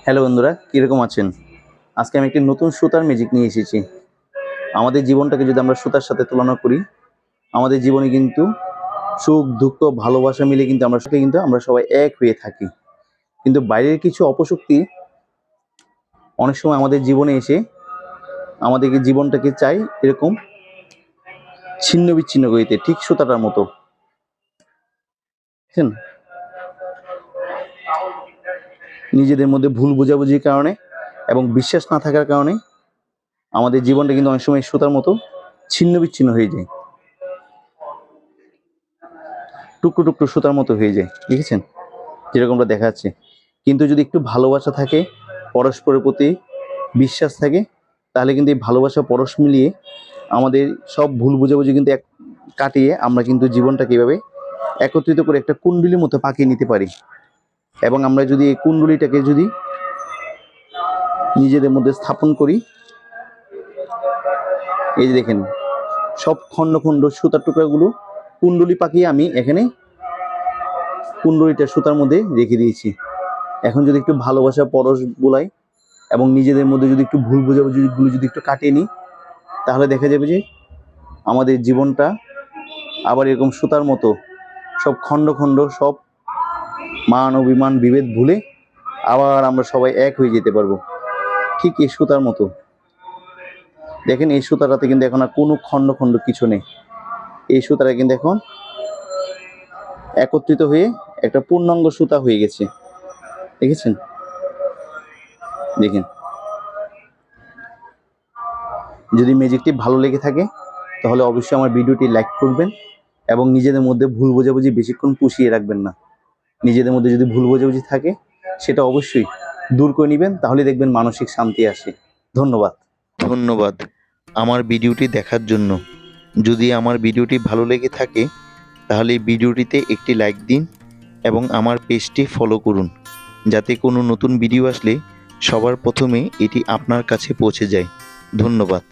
Hello বন্ধুরা, কীরকম আছেন? আজকে আমি একটি নতুন সুতার ম্যাজিক নিয়ে এসেছি। আমাদের জীবনটাকে যদি আমরা সুতার সাথে তুলনা করি, আমাদের জীবনে কিন্তু সুখ, দুঃখ, ভালোবাসা মিলে কিন্তু আমরা সবাই এক হয়ে থাকি। কিন্তু বাইরের কিছু অপশক্তি অনেক সময় আমাদের জীবনে এসে আমাদেরকে জীবনটাকে চাই এরকম ছিন্ন বিচ্ছিন্ন করে দিতে, ঠিক সুতাটার মতো। বুঝছেন? নিজেদের মধ্যে ভুল বোঝাবুঝির কারণে এবং বিশ্বাস না থাকার কারণে আমাদের জীবনটা কিন্তু অনেক সময় সুতার মতো ছিন্ন বিচ্ছিন্ন হয়ে যায়, টুকরো টুকরো সুতার মতো হয়ে যায়। দেখেছেন যেরকমটা দেখা যাচ্ছে। কিন্তু যদি একটু ভালোবাসা থাকে, পরস্পরের প্রতি বিশ্বাস থাকে, তাহলে কিন্তু এই ভালোবাসা পরশ মিলিয়ে আমাদের সব ভুল বুঝাবুঝি কিন্তু কাটিয়ে আমরা কিন্তু জীবনটাকে এভাবে একত্রিত করে একটা কুণ্ডলীর মতো পাকিয়ে নিতে পারি। এবং আমরা যদি এই কুণ্ডলীটাকে যদি নিজেদের মধ্যে স্থাপন করি, এই যে দেখেন সব খণ্ড খণ্ড সুতার টুকরাগুলো কুণ্ডলী পাকিয়ে আমি এখানে কুণ্ডলীটা সুতার মধ্যে রেখে দিয়েছি। এখন যদি একটু ভালোবাসা পরশ বোলাই এবং নিজেদের মধ্যে যদি একটু ভুল বোঝাবুঝিগুলো যদি একটু কাটিয়ে নিই, তাহলে দেখা যাবে যে আমাদের জীবনটা আবার এরকম সুতার মতো সব খণ্ড খণ্ড, সব মান অভিমান বিভেদ ভুলে আবার আমরা সবাই এক হয়ে যেতে পারবো, ঠিক এই সুতার মতো। দেখেন এই সুতাটাতে কিন্তু এখন আর কোনো খণ্ড খণ্ড কিছু নেই। এই সুতাটা কিন্তু এখন একত্রিত হয়ে একটা পূর্ণাঙ্গ সুতা হয়ে গেছে। দেখেছেন? দেখেন, যদি ম্যাজিকটি ভালো লেগে থাকে তাহলে অবশ্যই আমার ভিডিওটি লাইক করবেন এবং নিজেদের মধ্যে ভুল বোঝাবুঝি বেশিক্ষণ পুষিয়ে রাখবেন না। নিজেদের মধ্যে যদি ভুল বোঝাবুঝি থাকে সেটা অবশ্যই দূর করে নেবেন, তাহলে দেখবেন মানসিক শান্তি আসে। ধন্যবাদ। ধন্যবাদ আমার ভিডিওটি দেখার জন্য। যদি আমার ভিডিওটি ভালো লেগে থাকে তাহলে ভিডিওটিতে একটি লাইক দিন এবং আমার পেজটি ফলো করুন, যাতে কোনো নতুন ভিডিও আসলে সবার প্রথমে এটি আপনার কাছে পৌঁছে যায়। ধন্যবাদ।